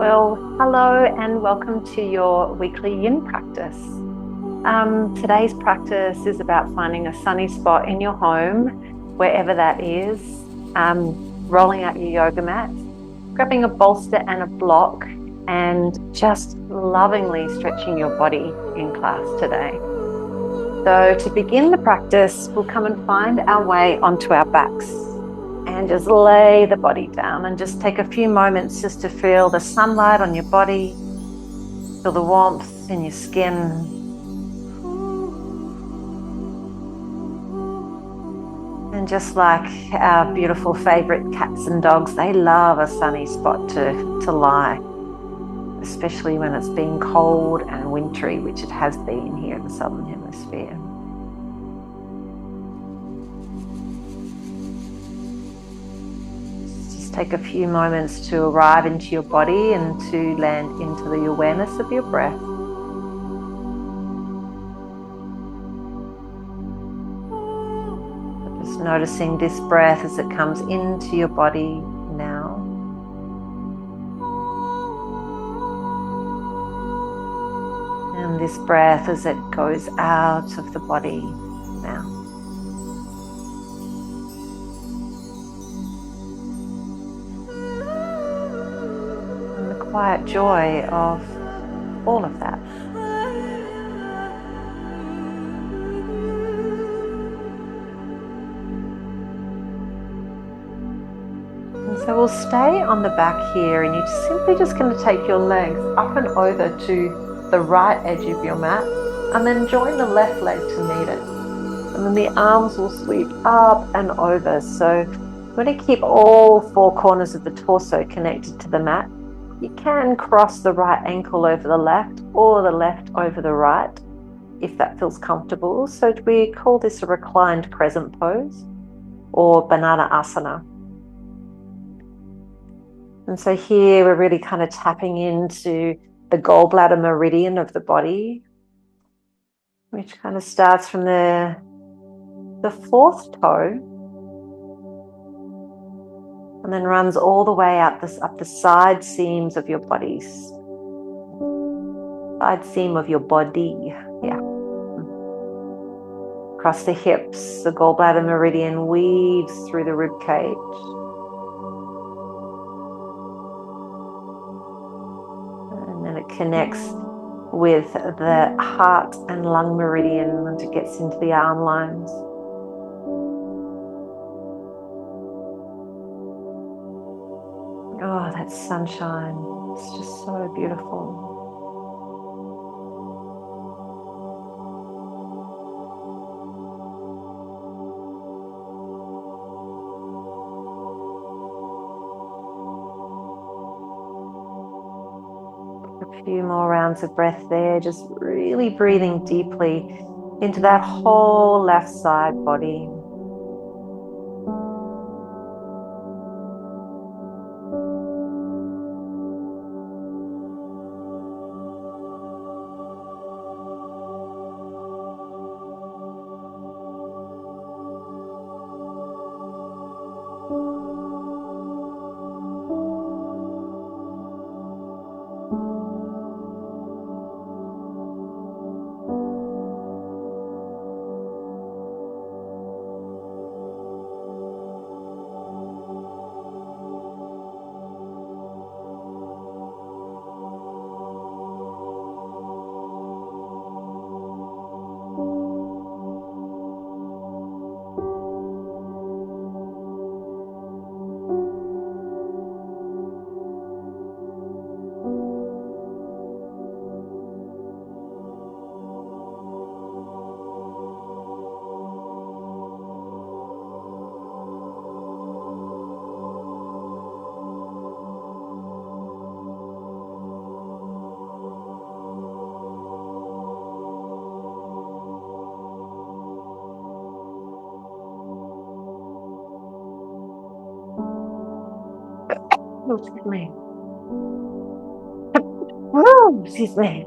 Well, hello and welcome to your weekly yin practice. Today's practice is about finding a sunny spot in your home, wherever that is, rolling out your yoga mat, grabbing a bolster and a block, and just lovingly stretching your body in class today. So to begin the practice, we'll come and find our way onto our backs and just lay the body down and just take a few moments just to feel the sunlight on your body, feel the warmth in your skin. And just like our beautiful favorite cats and dogs, they love a sunny spot to lie, especially when it's been cold and wintry, which it has been here in the Southern Hemisphere. Take a few moments to arrive into your body and to land into the awareness of your breath. Just noticing this breath as it comes into your body now. And this breath as it goes out of the body now. Quiet joy of all of that. And so we'll stay on the back here, and you're simply just going to take your legs up and over to the right edge of your mat, and then join the left leg to meet it. And then the arms will sweep up and over. So we're going to keep all four corners of the torso connected to the mat. You can cross the right ankle over the left or the left over the right if that feels comfortable. So we call this a reclined crescent pose or banana asana. And so here we're really kind of tapping into the gallbladder meridian of the body, which kind of starts from the fourth toe and then runs all the way up the side seams of your body. Side seam of your body, yeah. Across the hips, the gallbladder meridian weaves through the rib cage. And then it connects with the heart and lung meridian and it gets into the arm lines. Oh, that sunshine, it's just so beautiful. A few more rounds of breath there, just really breathing deeply into that whole left side body. Oh, excuse me. Oh, excuse me.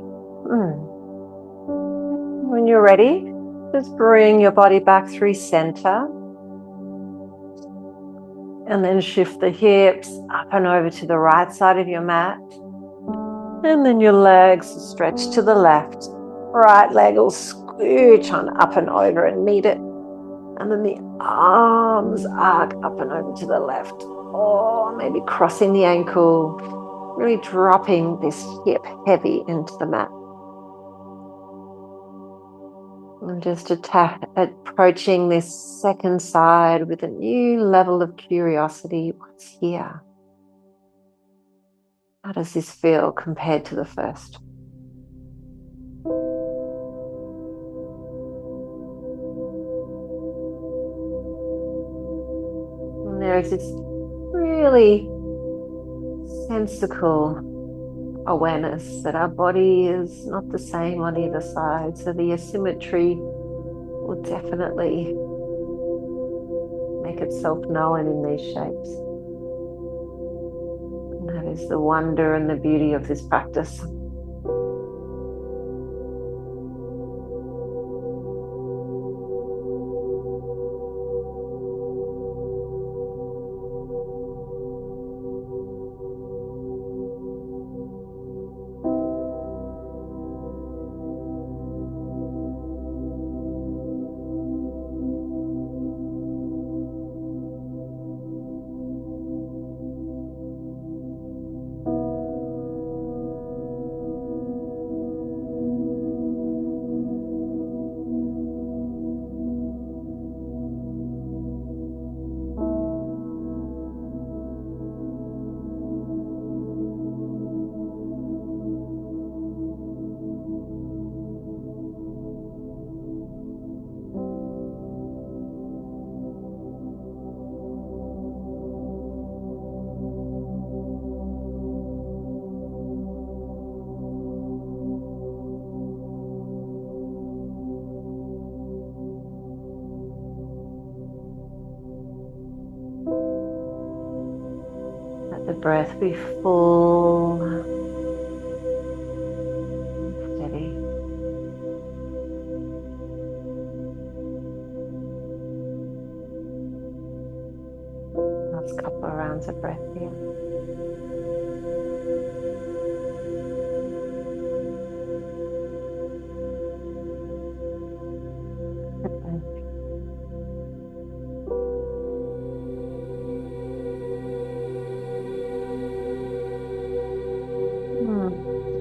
When you're ready, just bring your body back through center. And then shift the hips up and over to the right side of your mat. And then your legs stretch to the left. Right leg will scooch on up and over and meet it. And then the arms arc up and over to the left. Or maybe crossing the ankle, really dropping this hip heavy into the mat. And just approaching this second side with a new level of curiosity. What's here? How does this feel compared to the first? And there is this really sensical awareness that our body is not the same on either side. So the asymmetry will definitely make itself known in these shapes. And that is the wonder and the beauty of this practice. Let the breath be full and steady. Last couple of rounds of breath here.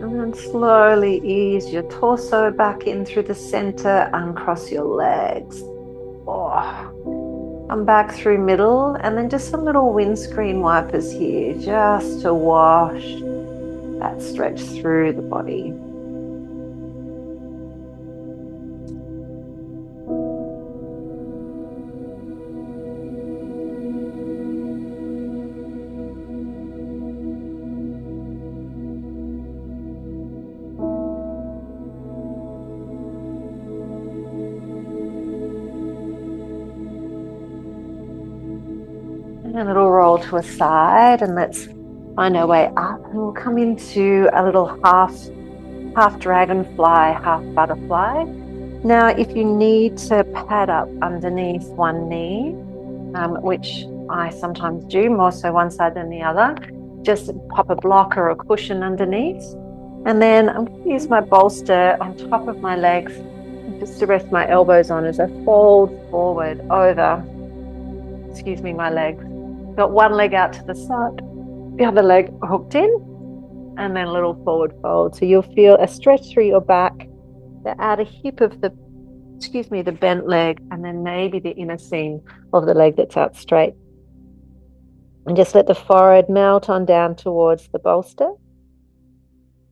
And then slowly ease your torso back in through the center, uncross your legs. Come back through middle, and then just some little windscreen wipers here, just to wash that stretch through the body. And a little roll to a side, and let's find our way up, and we'll come into a little half dragonfly, half butterfly. Now, if you need to pad up underneath one knee, which I sometimes do, more so one side than the other, just pop a block or a cushion underneath. And then I'm going to use my bolster on top of my legs just to rest my elbows on as I fold forward over, my legs. Got one leg out to the side, the other leg hooked in, and then a little forward fold. So you'll feel a stretch through your back, the outer hip of the bent leg, and then maybe the inner seam of the leg that's out straight. And just let the forehead melt on down towards the bolster.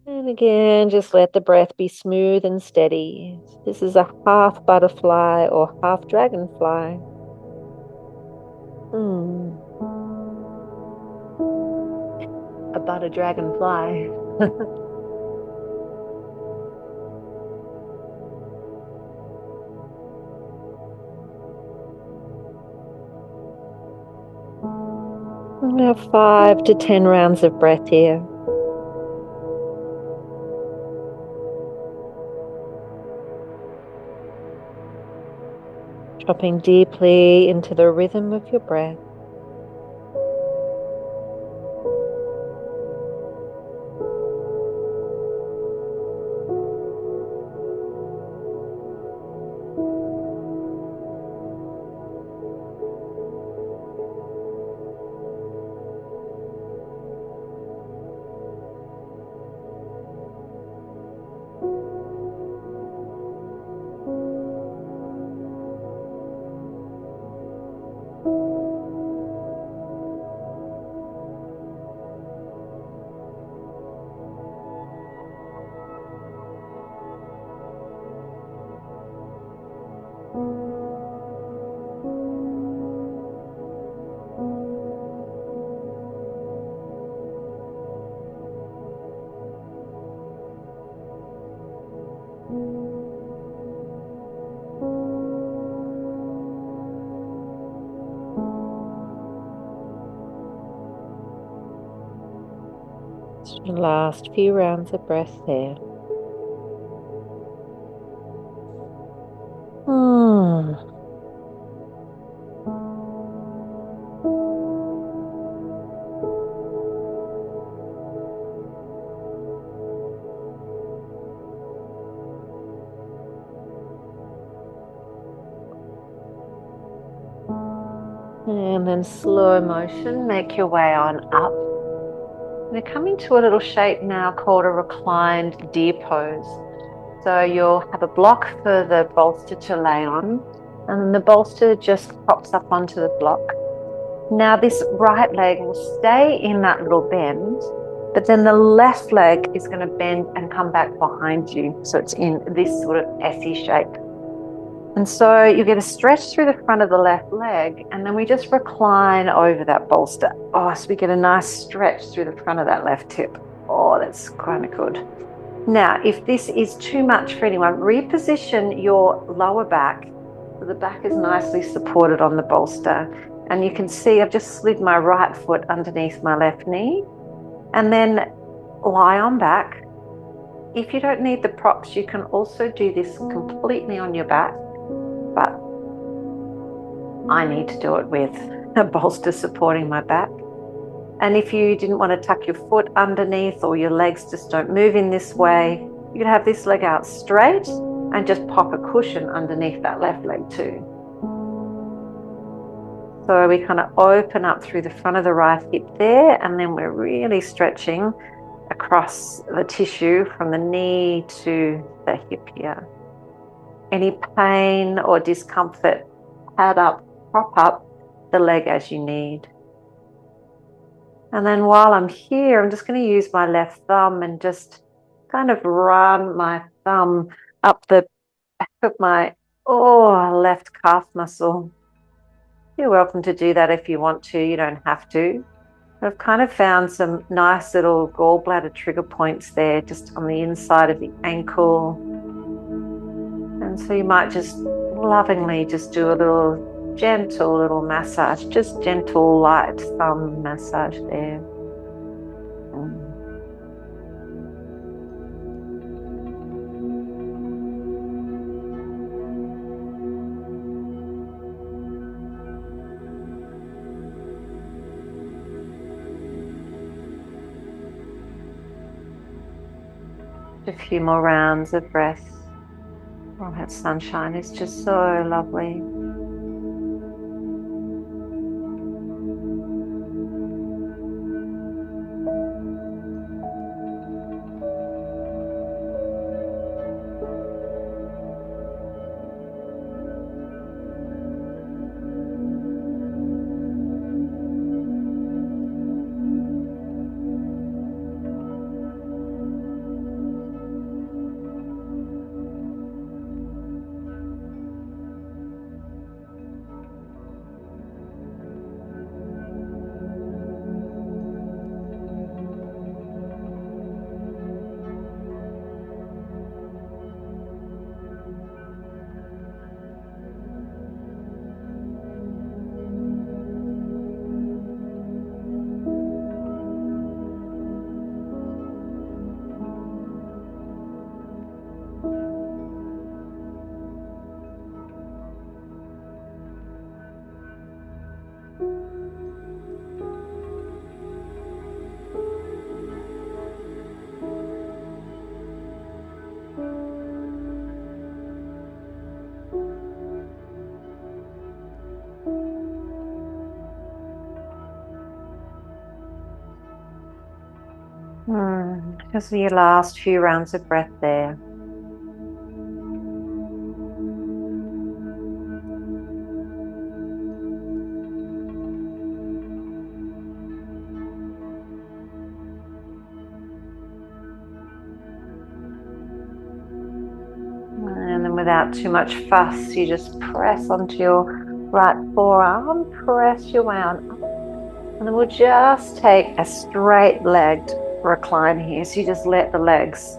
And again, just let the breath be smooth and steady. This is a half butterfly or half dragonfly. A butter dragonfly. We have 5 to 10 rounds of breath here. Dropping deeply into the rhythm of your breath. Last few rounds of breath there. And then slow motion, make your way on up. We're coming to a little shape now called a reclined deer pose. So you'll have a block for the bolster to lay on, and the bolster just props up onto the block. Now this right leg will stay in that little bend, but then the left leg is going to bend and come back behind you. So it's in this sort of S-y shape. And so you get a stretch through the front of the left leg, and then we just recline over that bolster. Oh, so we get a nice stretch through the front of that left hip. Oh, that's kind of good. Now, if this is too much for anyone, reposition your lower back so the back is nicely supported on the bolster. And you can see I've just slid my right foot underneath my left knee and then lie on back. If you don't need the props, you can also do this completely on your back, but I need to do it with a bolster supporting my back. And if you didn't want to tuck your foot underneath or your legs just don't move in this way, you can have this leg out straight and just pop a cushion underneath that left leg too. So we kind of open up through the front of the right hip there, and then we're really stretching across the tissue from the knee to the hip here. Any pain or discomfort, pad up, prop up the leg as you need. And then while I'm here, I'm just going to use my left thumb and just kind of run my thumb up the back of my left calf muscle. You're welcome to do that if you want to. You don't have to. I've kind of found some nice little gallbladder trigger points there just on the inside of the ankle. And so you might just lovingly just do a little gentle little massage, just gentle light thumb massage there. A few more rounds of breath. Oh, that sunshine is just so lovely. Just your last few rounds of breath there. And then then without too much fuss, you just press onto your right forearm, press your way on up. And then we'll just take a straight-legged recline here. So you just let the legs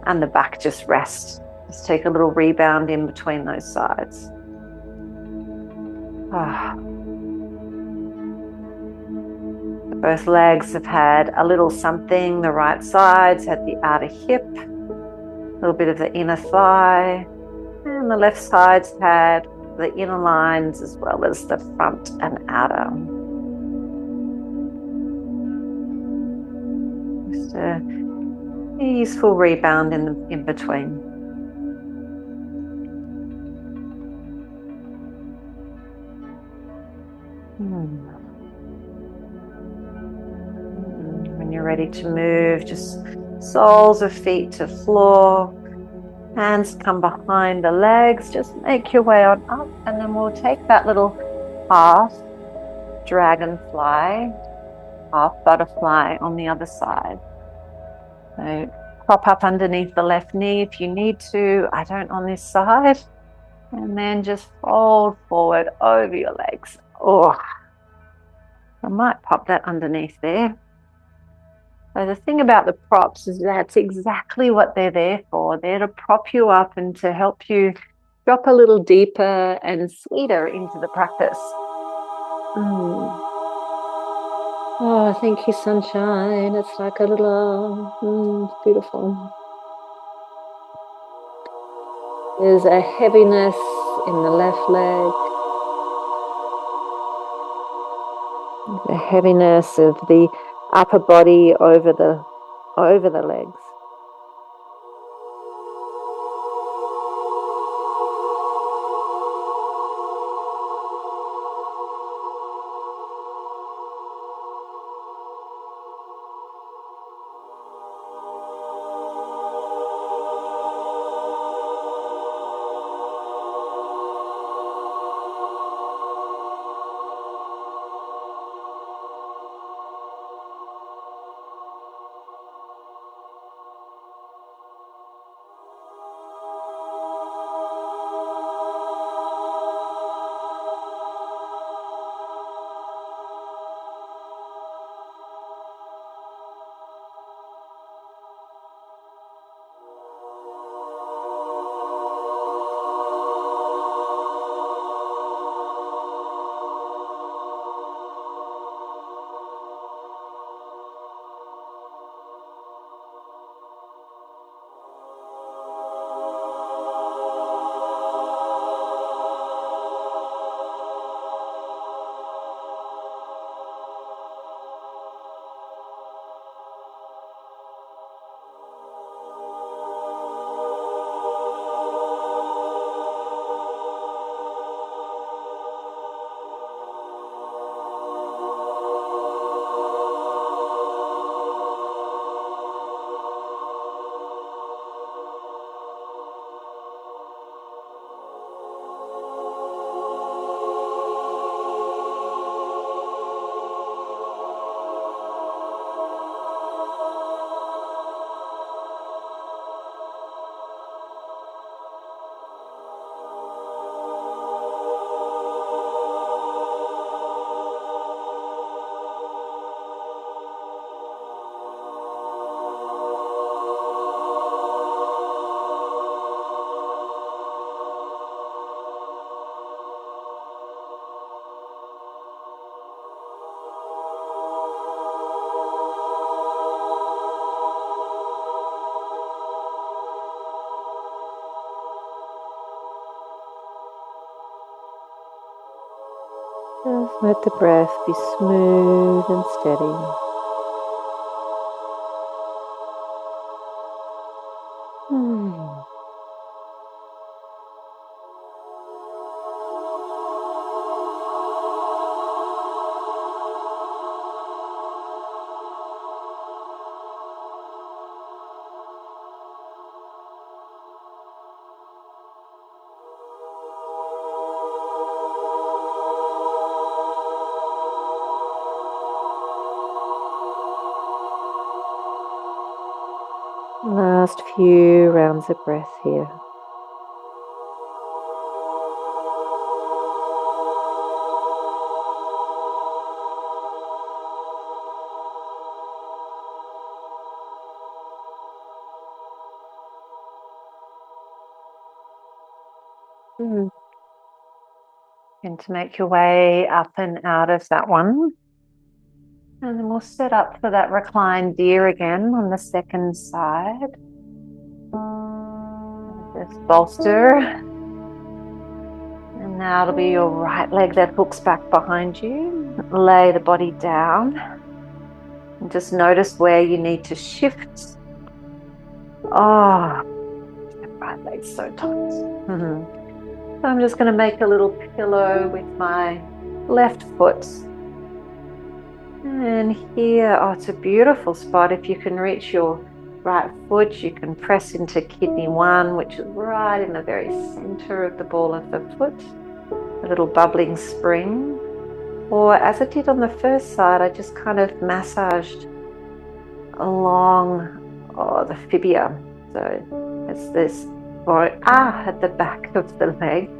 and the back just rest. Just take a little rebound in between those sides. Both legs have had a little something. The right side's had the outer hip, a little bit of the inner thigh, and the left side's had the inner lines as well as the front and outer. Just a easeful rebound in between. When you're ready to move, just soles of feet to floor, hands come behind the legs, just make your way on up, and then we'll take that little half dragonfly, half butterfly on the other side. So prop up underneath the left knee if you need to. I don't on this side. And then just fold forward over your legs. Oh, I might pop that underneath there. So the thing about the props is that's exactly what they're there for. They're to prop you up and to help you drop a little deeper and sweeter into the practice. Oh, thank you, sunshine. It's like a little, it's beautiful. There's a heaviness in the left leg. The heaviness of the upper body over the legs. Just let the breath be smooth and steady. Last few rounds of breath here. And to make your way up and out of that one. And then we'll set up for that reclined deer again on the second side. Just bolster. And now it'll be your right leg that hooks back behind you. Lay the body down. And just notice where you need to shift. Oh, that right leg's so tight. So I'm just going to make a little pillow with my left foot. And here, oh, it's a beautiful spot. If you can reach your right foot, you can press into kidney 1, which is right in the very center of the ball of the foot, a little bubbling spring. Or as I did on the first side, I just kind of massaged along the fibia. So it's this, or at the back of the leg.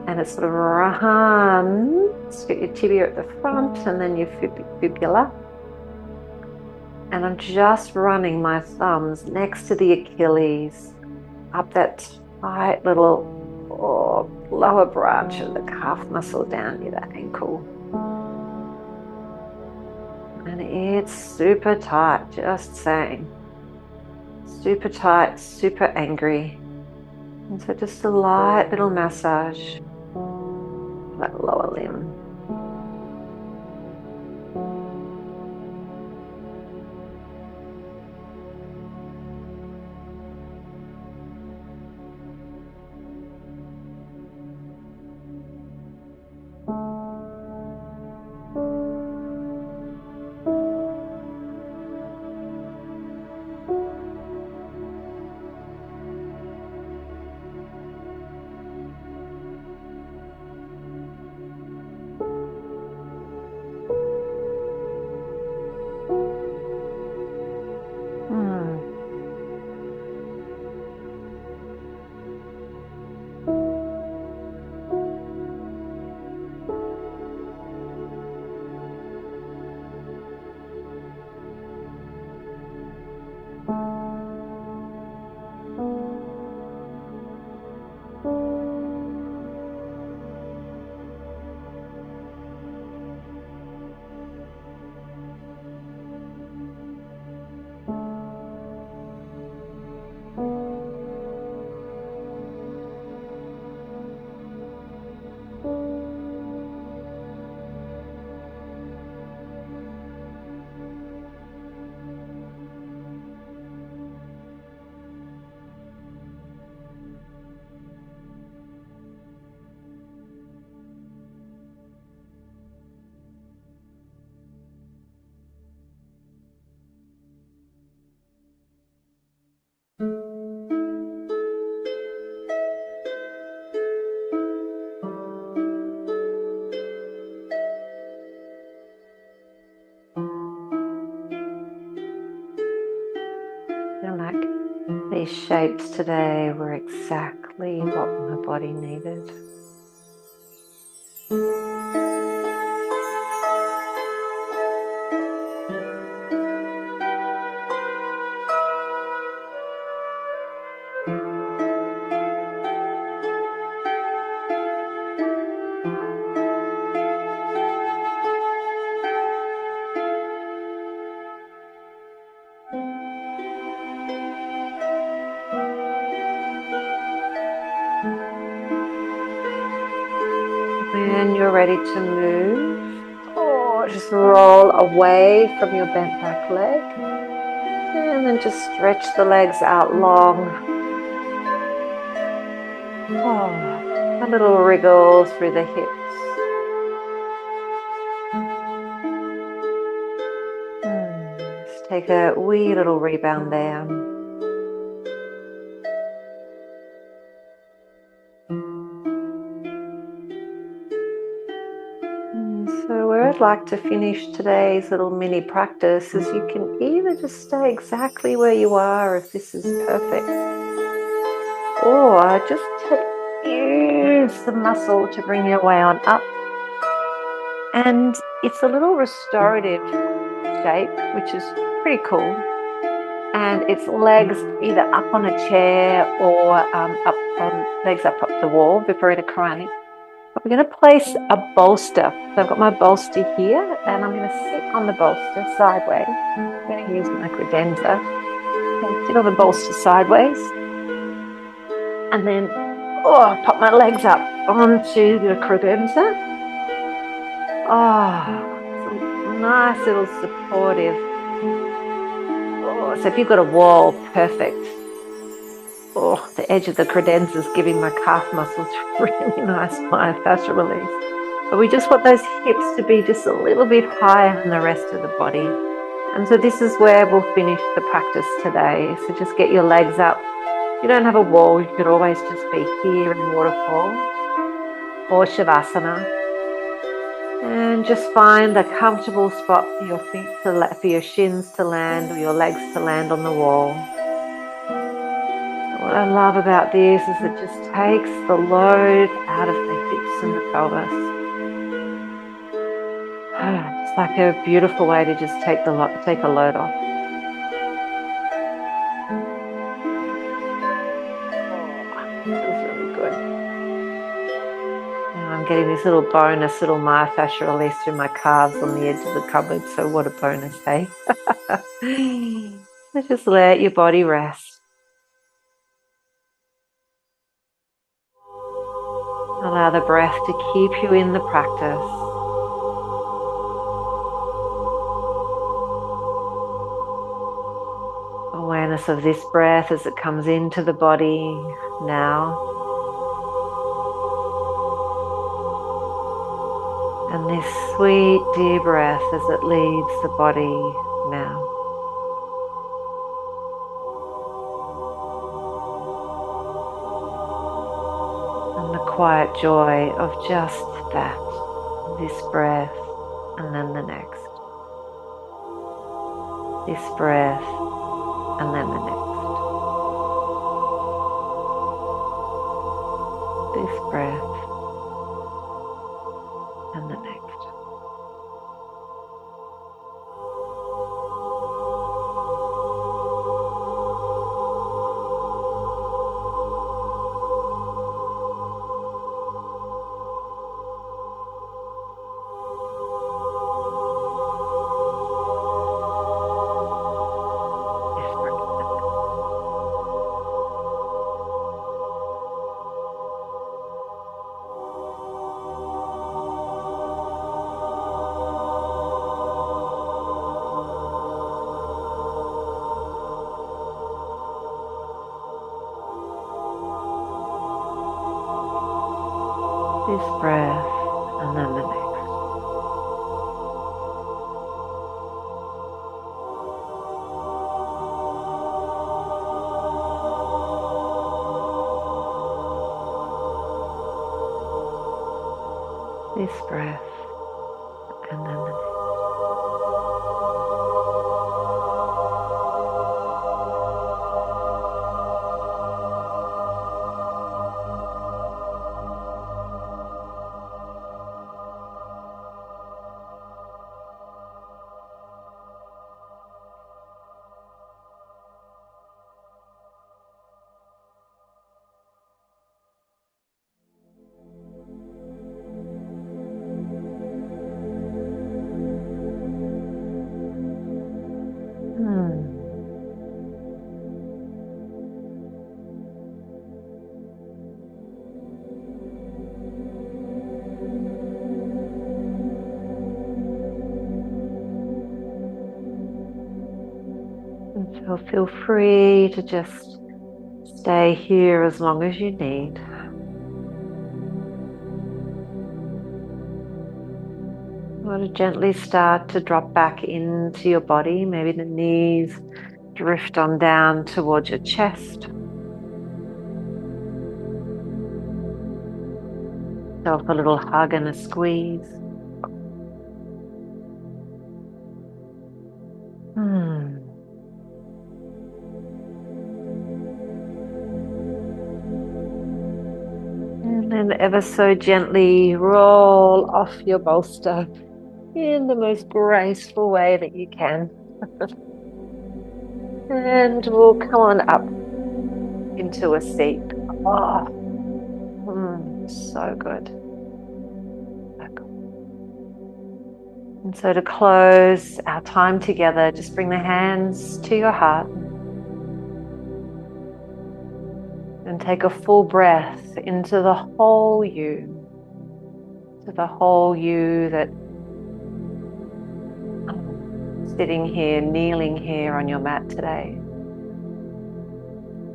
And it sort of runs, get your tibia at the front and then your fibula. And I'm just running my thumbs next to the Achilles, up that tight little lower branch of the calf muscle down near the ankle. And it's super tight, just saying. Super tight, super angry. And so just a light little massage that lower limb. These shapes today were exactly what my body needed. When you're ready to move, just roll away from your bent back leg and then just stretch the legs out long. A little wriggle through the hips. Just take a wee little rebound there. So where I'd like to finish today's little mini practice is you can either just stay exactly where you are if this is perfect, or just use the muscle to bring your way on up. And it's a little restorative shape, which is pretty cool. and its legs either up on a chair or up on legs up the wall, Viparita Karani. We're going to place a bolster. So I've got my bolster here, and I'm going to sit on the bolster sideways. I'm going to use my credenza and sit on the bolster sideways, and then pop my legs up onto the credenza. It's a nice little supportive. So if you've got a wall, perfect. The edge of the credenza is giving my calf muscles really nice myofascial release. But we just want those hips to be just a little bit higher than the rest of the body. And so this is where we'll finish the practice today. So just get your legs up. If you don't have a wall, you could always just be here in waterfall or shavasana. And just find a comfortable spot for your feet for your shins to land or your legs to land on the wall. What I love about this is it just takes the load out of the hips and the pelvis. It's like a beautiful way to just take a load off. Feels really good. And I'm getting this little myofascial release through my calves on the edge of the cupboard. So what a bonus, hey? So just let your body rest. Allow the breath to keep you in the practice. Awareness of this breath as it comes into the body now. And this sweet, deep breath as it leaves the body now. And the quiet joy of just that, this breath and then the next. This breath and then the next. This breath and the next. This breath and then the next. This breath and then the next. So feel free to just stay here as long as you need. You want to gently start to drop back into your body. Maybe the knees drift on down towards your chest. Self a little hug and a squeeze. And then ever so gently roll off your bolster in the most graceful way that you can. And we'll come on up into a seat. Oh, so good. And so to close our time together, just bring the hands to your heart and take a full breath into the whole you, to the whole you that sitting here, kneeling here on your mat today.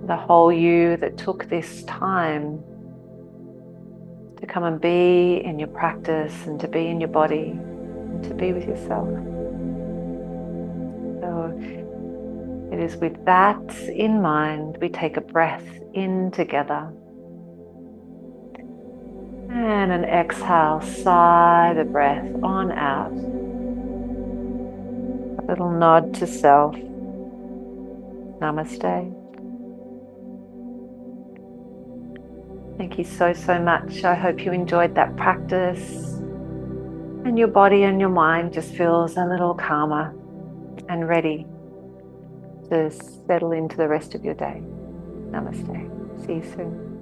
The whole you that took this time to come and be in your practice and to be in your body and to be with yourself. So it is with that in mind, we take a breath in together. And an exhale, sigh the breath on out. A little nod to self. Namaste. Thank you so, so much. I hope you enjoyed that practice and your body and your mind just feels a little calmer and ready to settle into the rest of your day. Namaste. See you soon.